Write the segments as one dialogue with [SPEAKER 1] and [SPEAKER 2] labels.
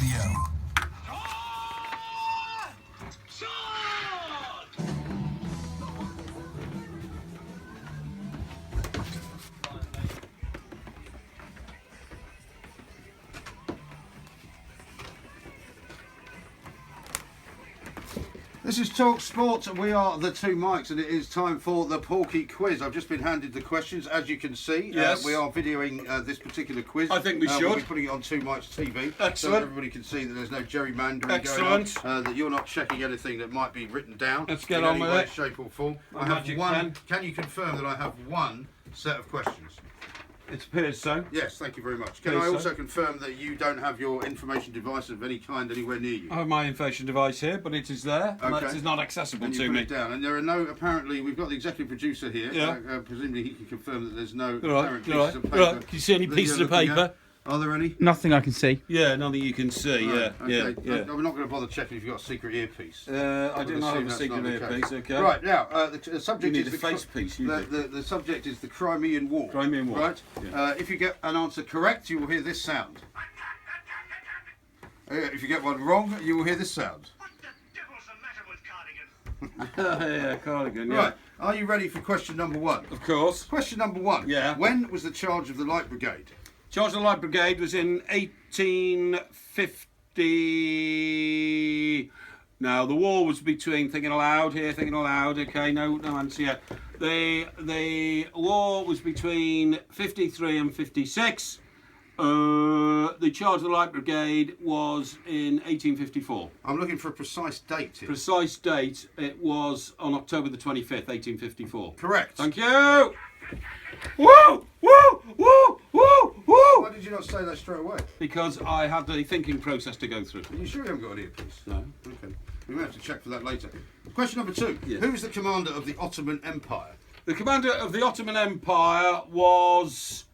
[SPEAKER 1] Radio.
[SPEAKER 2] This is Talk Sports, and we are the two mics, and it is time for the Porky Quiz. I've just been handed the questions, as you can see.
[SPEAKER 3] Yes.
[SPEAKER 2] We are videoing this particular quiz.
[SPEAKER 3] I think we should.
[SPEAKER 2] We'll be putting it on Two Mics TV.
[SPEAKER 3] Excellent.
[SPEAKER 2] So that everybody can see that there's no gerrymandering
[SPEAKER 3] Excellent.
[SPEAKER 2] going on, that you're not checking anything that might be written down.
[SPEAKER 3] Let's get
[SPEAKER 2] in
[SPEAKER 3] on
[SPEAKER 2] any
[SPEAKER 3] with
[SPEAKER 2] way,
[SPEAKER 3] it.
[SPEAKER 2] shape or form.
[SPEAKER 3] My
[SPEAKER 2] I have
[SPEAKER 3] magic
[SPEAKER 2] one.
[SPEAKER 3] pen.
[SPEAKER 2] Can you confirm that I have one set of questions?
[SPEAKER 3] It appears so.
[SPEAKER 2] Yes, thank you very much. Can
[SPEAKER 3] Please,
[SPEAKER 2] I
[SPEAKER 3] sir.
[SPEAKER 2] also confirm that you don't have your information device of any kind anywhere near you?
[SPEAKER 3] I have my information device here, but it is there. And
[SPEAKER 2] Okay.
[SPEAKER 3] it is not accessible
[SPEAKER 2] And you
[SPEAKER 3] to
[SPEAKER 2] put
[SPEAKER 3] me.
[SPEAKER 2] it down, and there are no. Apparently, we've got the executive producer here.
[SPEAKER 3] Yeah.
[SPEAKER 2] Presumably, he can confirm that there's no
[SPEAKER 3] Right,
[SPEAKER 2] apparent pieces of paper.
[SPEAKER 3] right. Can you see any
[SPEAKER 2] that
[SPEAKER 3] pieces
[SPEAKER 2] you're
[SPEAKER 3] of
[SPEAKER 2] looking
[SPEAKER 3] paper?
[SPEAKER 2] at. Are there any?
[SPEAKER 4] Nothing I can see.
[SPEAKER 3] Yeah, nothing you can see.
[SPEAKER 2] Right,
[SPEAKER 3] Yeah,
[SPEAKER 2] okay.
[SPEAKER 3] yeah.
[SPEAKER 2] I'm not going to bother checking if you've got a secret earpiece.
[SPEAKER 3] I do not have a
[SPEAKER 2] assume
[SPEAKER 3] secret
[SPEAKER 2] that's not the
[SPEAKER 3] earpiece.
[SPEAKER 2] case.
[SPEAKER 3] Okay.
[SPEAKER 2] Right now, the
[SPEAKER 3] You
[SPEAKER 2] subject
[SPEAKER 3] need
[SPEAKER 2] is
[SPEAKER 3] a face piece. You do.
[SPEAKER 2] the subject is the Crimean War.
[SPEAKER 3] Crimean War.
[SPEAKER 2] Right.
[SPEAKER 3] Yeah.
[SPEAKER 2] If you get an answer correct, you will hear this sound. If you get one wrong, you will hear this sound.
[SPEAKER 5] What the devil's the matter with Cardigan?
[SPEAKER 3] Yeah, Cardigan. Yeah.
[SPEAKER 2] Right. Are you ready for question number one?
[SPEAKER 3] Of course.
[SPEAKER 2] Question number one.
[SPEAKER 3] Yeah.
[SPEAKER 2] When was the charge of the Light Brigade?
[SPEAKER 3] Charge of the Light Brigade was in 1850. Now the war was between thinking aloud. Okay, no answer yet. The war was between 53 and 56. The charge of the Light Brigade was in 1854.
[SPEAKER 2] I'm looking for a precise date here.
[SPEAKER 3] Precise date, it was on October the 25th, 1854.
[SPEAKER 2] Correct.
[SPEAKER 3] Thank you. Woo! Woo! Woo! Woo! Woo!
[SPEAKER 2] Why did you not say that straight away?
[SPEAKER 3] Because I had the thinking process to go through.
[SPEAKER 2] Are you sure you haven't got an earpiece?
[SPEAKER 3] No.
[SPEAKER 2] Okay. We may have to check for that later. Question number two.
[SPEAKER 3] Yes.
[SPEAKER 2] Who is the commander of the Ottoman Empire?
[SPEAKER 3] The commander of the Ottoman Empire was.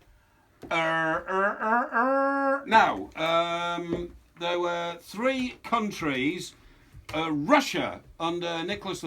[SPEAKER 3] Now, there were three countries: Russia under Nicholas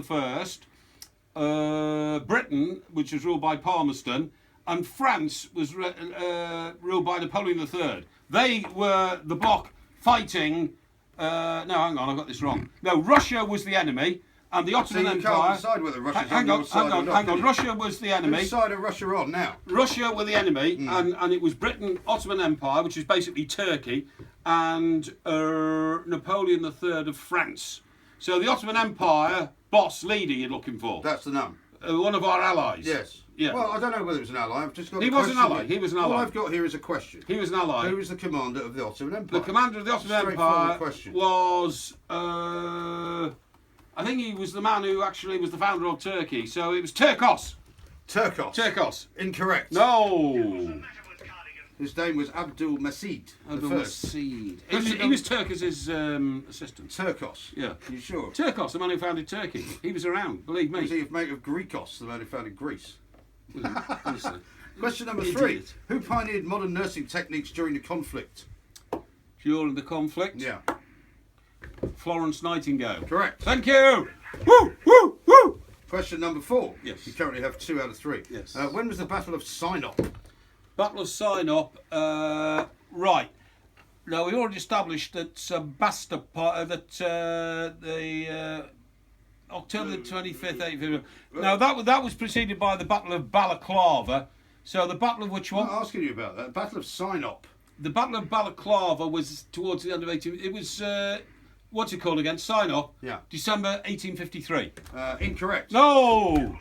[SPEAKER 3] I, Britain, which was ruled by Palmerston, and France was ruled by Napoleon III. They were the bloc fighting. No, hang on, I got this wrong. No, Russia was the enemy, and the
[SPEAKER 2] So
[SPEAKER 3] Ottoman
[SPEAKER 2] you
[SPEAKER 3] Empire.
[SPEAKER 2] can't decide whether Russia's
[SPEAKER 3] Hang
[SPEAKER 2] on
[SPEAKER 3] on,
[SPEAKER 2] your side or not,
[SPEAKER 3] hang
[SPEAKER 2] can
[SPEAKER 3] on.
[SPEAKER 2] you?
[SPEAKER 3] Russia was the enemy.
[SPEAKER 2] Whose side are Russia on now?
[SPEAKER 3] Russia were the enemy, and it was Britain, Ottoman Empire, which is basically Turkey, and Napoleon III of France. So the Ottoman Empire boss leader you're looking for,
[SPEAKER 2] That's the num.
[SPEAKER 3] one of our allies.
[SPEAKER 2] Yes.
[SPEAKER 3] Yeah.
[SPEAKER 2] Well, I don't know whether it was an ally. I've just got.
[SPEAKER 3] He
[SPEAKER 2] a
[SPEAKER 3] was an
[SPEAKER 2] question
[SPEAKER 3] ally.
[SPEAKER 2] here.
[SPEAKER 3] He was an
[SPEAKER 2] All
[SPEAKER 3] ally.
[SPEAKER 2] I've got here is a question.
[SPEAKER 3] He was an ally.
[SPEAKER 2] Who was the commander of the Ottoman Empire?
[SPEAKER 3] The commander of the Ottoman
[SPEAKER 2] Straightforward
[SPEAKER 3] Empire
[SPEAKER 2] question.
[SPEAKER 3] was, I think he was the man who actually was the founder of Turkey. So it was Turkos.
[SPEAKER 2] Turkos.
[SPEAKER 3] Turkos.
[SPEAKER 2] Incorrect.
[SPEAKER 3] No.
[SPEAKER 5] What's the matter with Cardigan?
[SPEAKER 2] His name was Abdul Masih
[SPEAKER 3] Abdul
[SPEAKER 2] the first.
[SPEAKER 3] Masih. He was Turkos' assistant.
[SPEAKER 2] Turkos.
[SPEAKER 3] Yeah.
[SPEAKER 2] You sure?
[SPEAKER 3] Turkos, the man who founded Turkey. He was around, believe me.
[SPEAKER 2] Was he a mate of Greekos, the man who founded Greece?
[SPEAKER 3] Honestly.
[SPEAKER 2] Question number
[SPEAKER 3] Idiot.
[SPEAKER 2] 3. Who pioneered modern nursing techniques during the conflict?
[SPEAKER 3] During the conflict,
[SPEAKER 2] Yeah.
[SPEAKER 3] Florence Nightingale.
[SPEAKER 2] Correct.
[SPEAKER 3] Thank you. Woo, woo, woo.
[SPEAKER 2] Question number 4.
[SPEAKER 3] Yes.
[SPEAKER 2] You currently have 2 out of 3.
[SPEAKER 3] Yes.
[SPEAKER 2] When was the Battle of Sinop?
[SPEAKER 3] Battle of Sinop. Right. Now we already established that October the 25th, 1850. Now that was preceded by the Battle of Balaclava. So the Battle of which
[SPEAKER 2] I'm
[SPEAKER 3] one?
[SPEAKER 2] not asking you about that. Battle of Sinop.
[SPEAKER 3] The Battle of Balaclava was towards the end of 18. It was what's it called again? Sinop.
[SPEAKER 2] Yeah.
[SPEAKER 3] December 1853.
[SPEAKER 2] Incorrect.
[SPEAKER 3] No.
[SPEAKER 5] What's the matter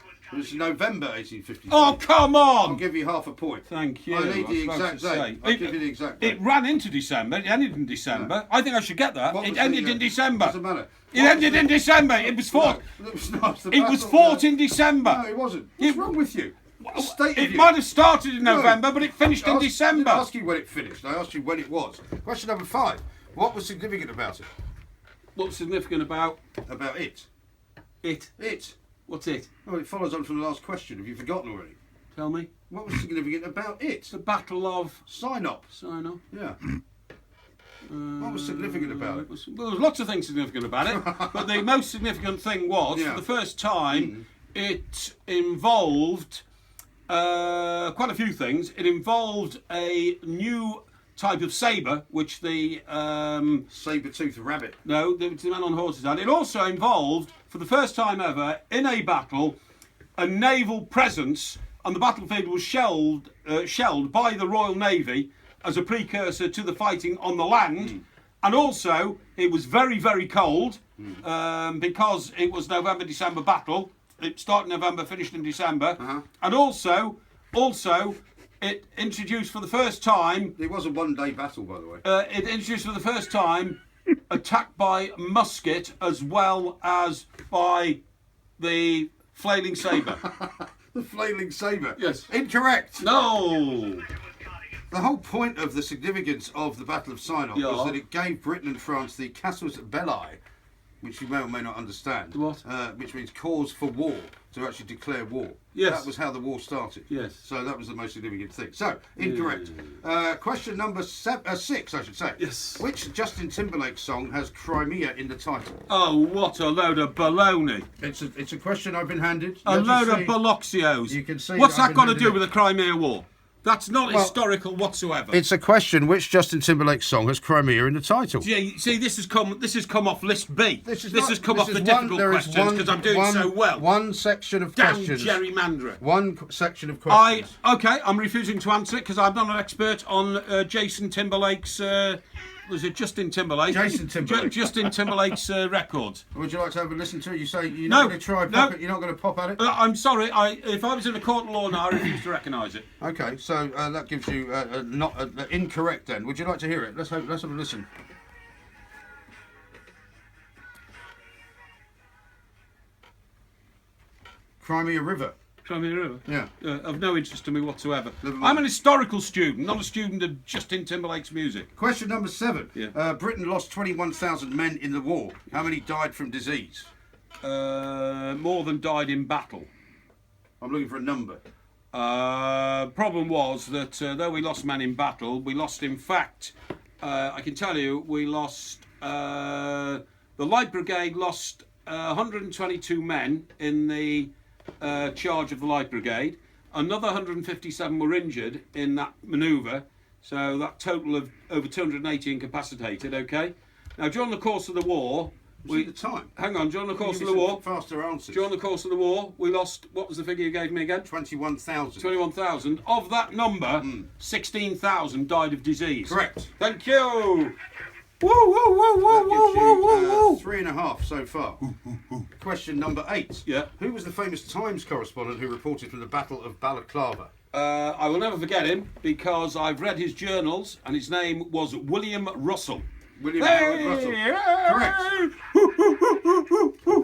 [SPEAKER 5] with
[SPEAKER 2] It was
[SPEAKER 5] Cardigan?
[SPEAKER 2] November 1853.
[SPEAKER 3] Oh come
[SPEAKER 2] I'll
[SPEAKER 3] on!
[SPEAKER 2] give you half a point.
[SPEAKER 3] Thank you.
[SPEAKER 2] I need
[SPEAKER 3] was
[SPEAKER 2] the
[SPEAKER 3] about
[SPEAKER 2] exact
[SPEAKER 3] to say.
[SPEAKER 2] date. I'll give you the exact date.
[SPEAKER 3] It ran into December. It ended in December. I think I should get that.
[SPEAKER 2] What
[SPEAKER 3] It
[SPEAKER 2] was
[SPEAKER 3] ended
[SPEAKER 2] the,
[SPEAKER 3] in December.
[SPEAKER 2] Doesn't matter.
[SPEAKER 3] It ended in December. It was fought.
[SPEAKER 2] No, it was not. The
[SPEAKER 3] It was
[SPEAKER 2] battle-
[SPEAKER 3] fought in December.
[SPEAKER 2] No, it wasn't. What's wrong with you? The state of
[SPEAKER 3] It
[SPEAKER 2] you.
[SPEAKER 3] might have started in
[SPEAKER 2] No.
[SPEAKER 3] November, but it finished in
[SPEAKER 2] I didn't
[SPEAKER 3] December.
[SPEAKER 2] ask you when it finished. I asked you when it was. Question number 5. What was significant about it?
[SPEAKER 3] What's significant about
[SPEAKER 2] About it?
[SPEAKER 3] it?
[SPEAKER 2] It.
[SPEAKER 3] What's it?
[SPEAKER 2] Well, it follows on from the last question. Have you forgotten already?
[SPEAKER 3] Tell me.
[SPEAKER 2] What was significant about it?
[SPEAKER 3] The Battle of
[SPEAKER 2] Sinop.
[SPEAKER 3] Sinop.
[SPEAKER 2] Yeah. What was significant about it?
[SPEAKER 3] Well, there's lots of things significant about it, but the most significant thing was,
[SPEAKER 2] Yeah.
[SPEAKER 3] for the first time, it involved quite a few things. It involved a new type of sabre, which the
[SPEAKER 2] Saber-toothed rabbit.
[SPEAKER 3] no, the men on horses had. It also involved, for the first time ever in a battle, a naval presence, and the battlefield was shelled by the Royal Navy as a precursor to the fighting on the land. And also, it was very, very cold because it was November-December battle. It started in November, finished in December. And also, it introduced for the first time...
[SPEAKER 2] It was a one-day battle, by the way.
[SPEAKER 3] it introduced for the first time attack by musket as well as by the flailing sabre.
[SPEAKER 2] The flailing sabre.
[SPEAKER 3] Yes.
[SPEAKER 2] Incorrect.
[SPEAKER 3] No!
[SPEAKER 2] The whole point of the significance of the Battle of Sinop
[SPEAKER 3] Yeah.
[SPEAKER 2] was that it gave Britain and France the casus belli, which you may or may not understand.
[SPEAKER 3] What?
[SPEAKER 2] Which means cause for war, to actually declare war.
[SPEAKER 3] Yes.
[SPEAKER 2] That was how the war started.
[SPEAKER 3] Yes.
[SPEAKER 2] So that was the most significant thing. So, incorrect. Question number 6, I should say.
[SPEAKER 3] Yes.
[SPEAKER 2] Which Justin Timberlake song has Crimea in the title?
[SPEAKER 3] Oh, what a load of baloney.
[SPEAKER 2] It's a question I've been handed.
[SPEAKER 3] A
[SPEAKER 2] As you
[SPEAKER 3] load of
[SPEAKER 2] see-
[SPEAKER 3] bolloxios.
[SPEAKER 2] You can see
[SPEAKER 3] What's
[SPEAKER 2] that I've
[SPEAKER 3] that got to
[SPEAKER 2] been
[SPEAKER 3] do
[SPEAKER 2] handed
[SPEAKER 3] with the Crimean War? That's not
[SPEAKER 2] Well,
[SPEAKER 3] historical whatsoever.
[SPEAKER 2] It's a question which Justin Timberlake song has Crimea in the title.
[SPEAKER 3] Yeah, see, this has come off list B. This
[SPEAKER 2] not-
[SPEAKER 3] has come
[SPEAKER 2] this
[SPEAKER 3] off the
[SPEAKER 2] is
[SPEAKER 3] difficult
[SPEAKER 2] there is
[SPEAKER 3] questions because I'm doing
[SPEAKER 2] one-
[SPEAKER 3] so well.
[SPEAKER 2] One section of
[SPEAKER 3] Damn
[SPEAKER 2] questions.
[SPEAKER 3] gerrymanderer.
[SPEAKER 2] Section of questions.
[SPEAKER 3] Okay, I'm refusing to answer it because I'm not an expert on Jason Timberlake's. Was it Justin Timberlake?
[SPEAKER 2] Jason Timberlake.
[SPEAKER 3] Justin Timberlake's records.
[SPEAKER 2] Would you like to have a listen to it? You say you're
[SPEAKER 3] No,
[SPEAKER 2] not going to try.
[SPEAKER 3] no.
[SPEAKER 2] You're not going to pop at it.
[SPEAKER 3] I'm sorry. If I was in a court of law now, I refuse to recognise it.
[SPEAKER 2] Okay, so that gives you not incorrect. Then, would you like to hear it? Let's have a listen. Crimea River.
[SPEAKER 3] Crimea River.
[SPEAKER 2] Yeah.
[SPEAKER 3] Of no interest to me whatsoever.
[SPEAKER 2] Never mind.
[SPEAKER 3] I'm an historical student, not a student of Justin Timberlake's music.
[SPEAKER 2] Question number 7.
[SPEAKER 3] Yeah.
[SPEAKER 2] Britain lost 21,000 men in the war. How many died from disease?
[SPEAKER 3] More than died in battle.
[SPEAKER 2] I'm looking for a number.
[SPEAKER 3] Problem was that though we lost men in battle, we lost, in fact, I can tell you, we lost, the Light Brigade lost 122 men in the charge of the Light Brigade. Another 157 were injured in that manoeuvre, so that total of over 280 incapacitated, okay? Now, during the course of the war,
[SPEAKER 2] The time.
[SPEAKER 3] hang on, during the course of
[SPEAKER 2] Give
[SPEAKER 3] the
[SPEAKER 2] me some
[SPEAKER 3] war,
[SPEAKER 2] faster answers.
[SPEAKER 3] during the course of the war, we lost, what was the figure you gave me again?
[SPEAKER 2] 21,000.
[SPEAKER 3] 21,000. Of that number, 16,000 died of disease.
[SPEAKER 2] Correct.
[SPEAKER 3] Thank you. Woo, woo, woo, woo, woo, woo, woo.
[SPEAKER 2] 3.5 so far. Question number 8.
[SPEAKER 3] Yeah.
[SPEAKER 2] Who was the famous Times correspondent who reported from the Battle of Balaclava?
[SPEAKER 3] I will never forget him because I've read his journals and his name was William Russell.
[SPEAKER 2] William Howard Russell. Correct.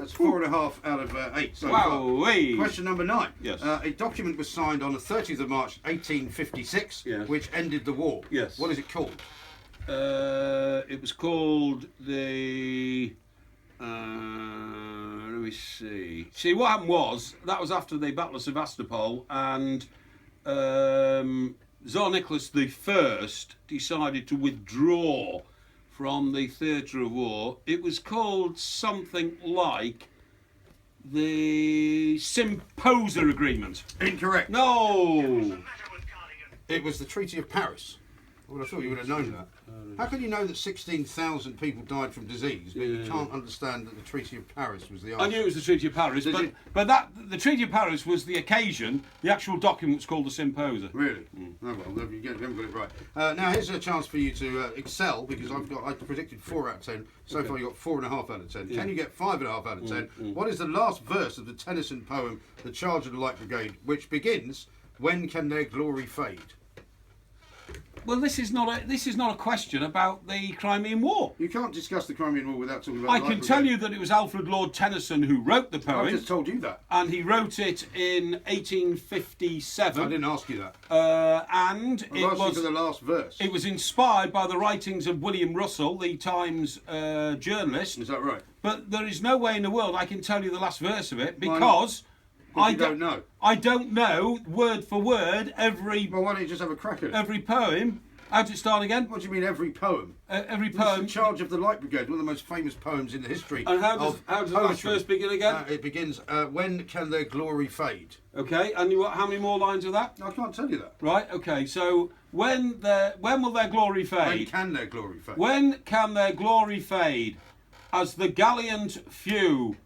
[SPEAKER 2] That's 4.5 out of 8 so far.
[SPEAKER 3] Wow.
[SPEAKER 2] Question number 9.
[SPEAKER 3] Yes.
[SPEAKER 2] A document was signed on the 30th of March 1856,
[SPEAKER 3] Yes.
[SPEAKER 2] which ended the war.
[SPEAKER 3] Yes.
[SPEAKER 2] What is it called?
[SPEAKER 3] It was called the. Let me see. See, what happened was that was after the Battle of Sevastopol, and Tsar Nicholas I decided to withdraw from the theatre of war. It was called something like the Symposia Agreement.
[SPEAKER 2] Incorrect.
[SPEAKER 3] No.
[SPEAKER 2] It was the Treaty of Paris. Well, I thought you would have known that. How can you know that 16,000 people died from disease, but you can't understand that the Treaty of Paris was the answer?
[SPEAKER 3] I knew it was the Treaty of Paris,
[SPEAKER 2] Did you?
[SPEAKER 3] but the Treaty of Paris was the occasion. The actual document was called the Symposia.
[SPEAKER 2] Really? Oh well, you haven't got it right. Now here's a chance for you to excel because I predicted 4 out of 10. So far you got 4.5 out of 10. Can you get 5.5 out of 10? What is the last verse of the Tennyson poem "The Charge of the Light Brigade," which begins, "When can their glory fade"?
[SPEAKER 3] Well, this is not a question about the Crimean War.
[SPEAKER 2] You can't discuss the Crimean War without talking about.
[SPEAKER 3] I
[SPEAKER 2] the Light
[SPEAKER 3] can tell
[SPEAKER 2] Brigade.
[SPEAKER 3] you that it was Alfred Lord Tennyson who wrote the
[SPEAKER 2] I
[SPEAKER 3] poem,
[SPEAKER 2] just told you that.
[SPEAKER 3] and he wrote it in
[SPEAKER 2] I
[SPEAKER 3] 1857.
[SPEAKER 2] didn't ask you that.
[SPEAKER 3] And
[SPEAKER 2] I asked you for the last verse.
[SPEAKER 3] it was inspired by the writings of William Russell, the Times journalist.
[SPEAKER 2] Is that right?
[SPEAKER 3] But there is no way in the world I can tell you the last verse of it
[SPEAKER 2] Why not?
[SPEAKER 3] because
[SPEAKER 2] You don't know.
[SPEAKER 3] I don't know word for word every
[SPEAKER 2] Well, why don't you just have a crack at it?
[SPEAKER 3] poem. How does it start again?
[SPEAKER 2] What do you mean every poem?
[SPEAKER 3] Every
[SPEAKER 2] It's
[SPEAKER 3] poem.
[SPEAKER 2] The Charge of the Light Brigade, one of the most famous poems in the history
[SPEAKER 3] And how does
[SPEAKER 2] of
[SPEAKER 3] the last
[SPEAKER 2] poetry.
[SPEAKER 3] verse begin again?
[SPEAKER 2] It begins, "When can their glory fade?"
[SPEAKER 3] Okay, and how many more lines of that?
[SPEAKER 2] I can't tell you that.
[SPEAKER 3] Right. Okay. So when will their glory
[SPEAKER 2] When
[SPEAKER 3] fade?
[SPEAKER 2] can their glory fade?
[SPEAKER 3] When can their glory fade? As the gallant few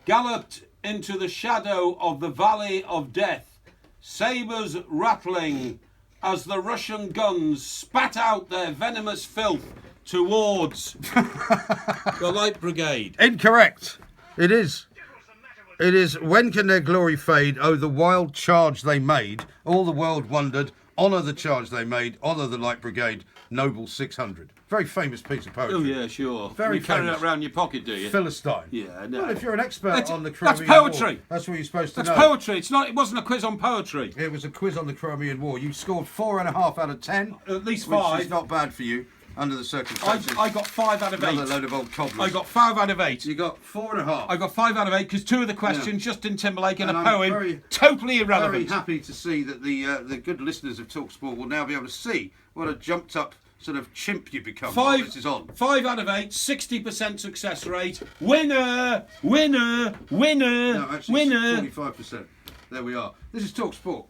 [SPEAKER 3] galloped into the shadow of the valley of death, sabres rattling as the Russian guns spat out their venomous filth towards the Light Brigade.
[SPEAKER 2] Incorrect. It is. It is. When can their glory fade? Oh, the wild charge they made. All the world wondered. Honour the charge they made. Honour the Light Brigade. Noble 600. Very famous piece of poetry.
[SPEAKER 3] Oh yeah, sure.
[SPEAKER 2] Very
[SPEAKER 3] you carry
[SPEAKER 2] famous.
[SPEAKER 3] that around your pocket, do you?
[SPEAKER 2] Philistine.
[SPEAKER 3] Yeah, no.
[SPEAKER 2] Well, if you're an expert
[SPEAKER 3] That's-
[SPEAKER 2] on the
[SPEAKER 3] that's
[SPEAKER 2] Crimean
[SPEAKER 3] poetry.
[SPEAKER 2] War, that's what you're supposed to
[SPEAKER 3] That's
[SPEAKER 2] know.
[SPEAKER 3] poetry. It's not. It wasn't a quiz on poetry.
[SPEAKER 2] It was a quiz on the Crimean War. You scored 4.5 out of 10.
[SPEAKER 3] At least
[SPEAKER 2] which
[SPEAKER 3] 5.
[SPEAKER 2] is not bad for you under the circumstances.
[SPEAKER 3] I got 5 out of 8.
[SPEAKER 2] Another load of old cobblers.
[SPEAKER 3] I got 5 out of 8.
[SPEAKER 2] You got 4.5.
[SPEAKER 3] I got 5 out of 8 because 2 of the questions, Justin Timberlake and
[SPEAKER 2] And
[SPEAKER 3] a
[SPEAKER 2] I'm
[SPEAKER 3] poem,
[SPEAKER 2] very-
[SPEAKER 3] totally
[SPEAKER 2] Very
[SPEAKER 3] irrelevant.
[SPEAKER 2] happy to see that the good listeners of TalkSport will now be able to see what a jumped up sort of chimp you become while this is on.
[SPEAKER 3] 5 out of 8, 60% success rate. Winner, winner, winner,
[SPEAKER 2] No, actually,
[SPEAKER 3] winner.
[SPEAKER 2] it's 45%. There we are. This is TalkSport.